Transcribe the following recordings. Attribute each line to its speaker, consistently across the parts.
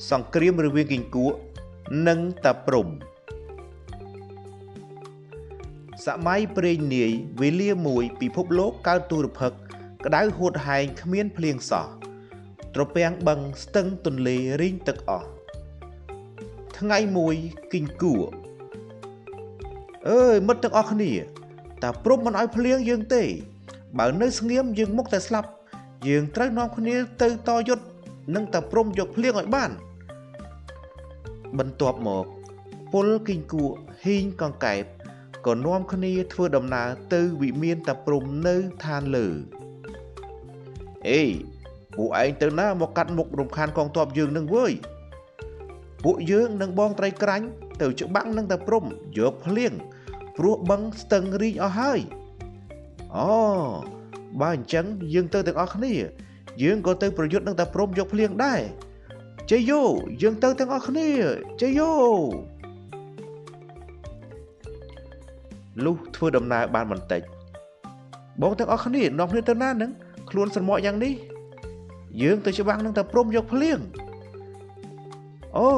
Speaker 1: សង្គ្រាមរវាងគីង្គក់និងតាព្រំសម័យព្រេងនាយវេលាមួយពិភពលោកកើតទូរភឹកក្តៅហួតហែងគ្មានភ្លៀងសោះត្រពាំងបឹងស្ទឹងទន្លេរីងទឹកអស់ថ្ងៃមួយគីង្គក់អើយមិត្តទាំងអស់គ្នាតាព្រំមិនឲ្យភ្លៀងយើងទេបើនៅស្ងៀមយើងមុខតែស្លាប់យើងត្រូវនាំគ្នាទៅតយុទ្ធនឹងតាព្រំយកភ្លៀងឲ្យបានបន្ទាប់មកពលគីង្គក់ហ៊ីងកង្កែបក៏នាំគ្នាធ្វើដំណើរទៅវិមានតាព្រំនៅឋានលើអេពួកឯងទៅណាមកកាត់មុខរំខានកងទ័ពយើងនឹងវើយពួកយើងនឹងបងត្រីក្រាញ់ទៅច្បាំងនឹងតាព្រំយកភ្លៀងព្រោះបឹងស្ទឹងរីងអស់ហើយអូបើអញ្ចឹងយើងទៅទាំងអស់គ្នាយើងក៏ទៅប្រយុទ្ធនឹងតាព្រំយកភ្លៀងដែរជ័យយោយើងទៅទាំងអស់គ្នាជ័យយោលុះធ្វើដំណើរបានបន្តិចបងទាំងអស់គ្នានាំគ្នាទៅណានឹងខ្លួនស្រមោចយ៉ាងនេះយើងទៅច្បាំងនឹងតាព្រំយកភ្លៀងអូ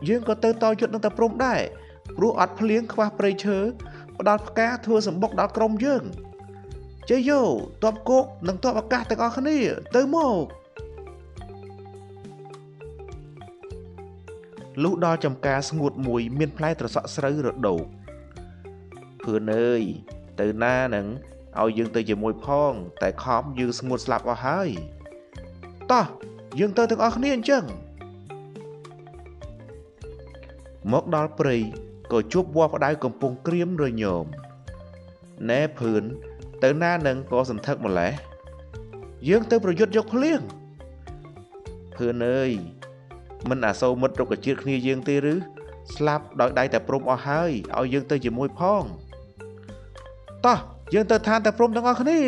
Speaker 1: យើងក៏ទៅតយុទ្ធនឹងតាព្រំដែរព្រោះអត់ភ្លៀងខ្វះព្រៃឈើផ្ដាល់ផ្កាធ្វើសម្បុកដល់ក្រុមយើងជ័យយោតបគោកនិងតបអាកាសទាំងអស់គ្នាទៅមកលុះដល់ចំការស្ងួតមួយមានផ្លែត្រសក់ស្រូវរដូវភឿនអើយទៅណានឹងឲ្យយើងទៅជាមួយផងតែខំយើងស្ងួតស្លាប់អស់ហើយតោះយើងទៅទាំងអស់គ្នាអញ្ចឹងមកដល់ព្រៃក៏ជួបវល្លិផ្ដៅកំពុងក្រៀមរញោមណែភឿនទៅណានឹងក៏សន្ធឹកម្លេះយើងទៅប្រយុទ្ធយកភ្លៀងភឿនអើយមិនអាសូរមិត្តរុក្ខជាតិគ្នាយើងទេឬស្លាប់ដោយដៃតែព្រំអស់ហើយឲ្យយើងទៅជាមួយផងតោះយើងទៅឋានតែព្រំទាំងអស់គ្នា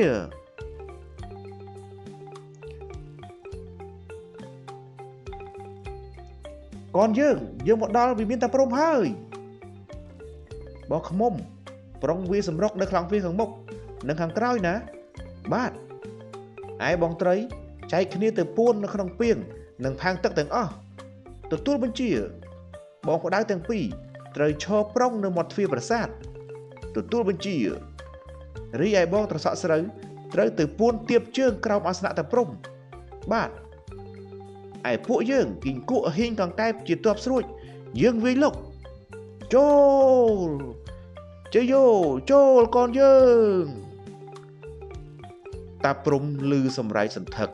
Speaker 1: កូនយើងមកដល់វិមានតាព្រំហើយបងខ្មុំប្រុងវាសម្រុកនៅខ្លោងវាខាងមុខនិងខាងក្រោយណាបាទឯបងត្រីចែកគ្នាទៅពួននៅក្នុងពាងនិងផាងទឹកទាំងអស់ទទួលបញ្ជាបងផ្ដៅទាំងពីរត្រូវឈរប្រុងនៅមាត់ទ្វារប្រាសាទទទួលបញ្ជារីឯបងត្រសក់ស្រូវត្រូវទៅពួនទៀបជើងក្រោមអាសនៈតាព្រំបាទឯពួកយើងគីង្គក់ហ៊ីងកង្កែបជាទ័ពស្រួចយើងវាយលុកចូលជ័យយោចូលកូនយើងតាព្រំឮសម្រែកសន្ធឹក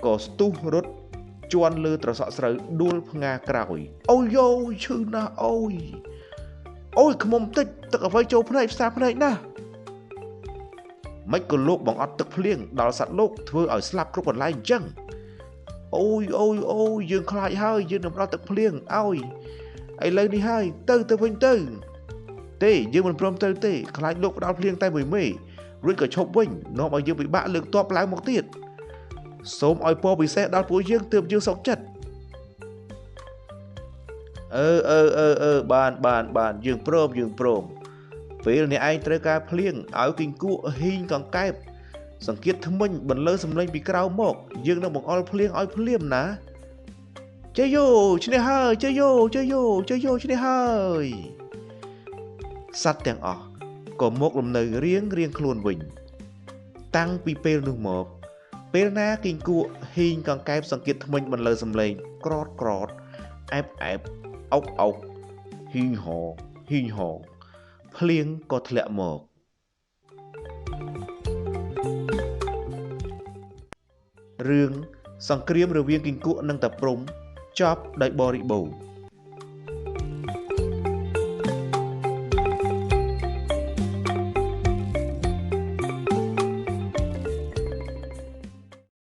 Speaker 1: ក៏ស្ទុះរត់ជន់លើត្រសក់ស្រូវដួលផ្ងាក្រោយអូយយោឈឺណាស់អូយខ្មុំតិចទឹកអ្វីចូលភ្នែកផ្សាភ្នែកណាស់មិនក៏លោកបងអត់ទឹកភ្លៀងដល់សត្វលោកធ្វើឲ្យស្លាប់គ្រប់កន្លែងអញ្ចឹងអូយយើងខ្លាចហើយយើងនឹងផ្ដល់ទឹកភ្លៀងឲ្យឥឡូវនេះហើយទៅវិញទៅទេយើងមិនព្រមទៅទេខ្លាចលោកផ្ដល់ភ្លៀងតែមួយមេរួចក៏ឈប់វិញនាំឲ្យយើងពិបាកលើកទ័ពឡើងមកទៀតសូមឲ្យពរពិសេសដល់ពួកយើងទើបយើងសុខចិត្តបានយើងព្រមពេលអ្នកឯងត្រូវការភ្លៀងឲ្យគីង្គក់ហ៊ីងកង្កែបសង្កេតថ្មិញបន្លឺសម្លេងពីក្រៅមកយើងនឹងបង្អុរភ្លៀងឲ្យភ្លាមណាជ័យយោឈ្នះហើយជ័យយោឈ្នះហើយសត្វទាំងអស់ក៏មកលំនៅរៀងខ្លួនវិញតាំងពីពេលនោះមកពេលណាគីង្គក់ហ៊ីងកង្កែបសង្កេតថ្មិញបន្លឺសម្លេងក្រតអែបអុកហ៊ីងហងភ្លៀងក៏ធ្លាក់មករឿងសង្គ្រាមរវាងគីង្គក់និងតាព្រំចប់ដោយបរិបូរណ៍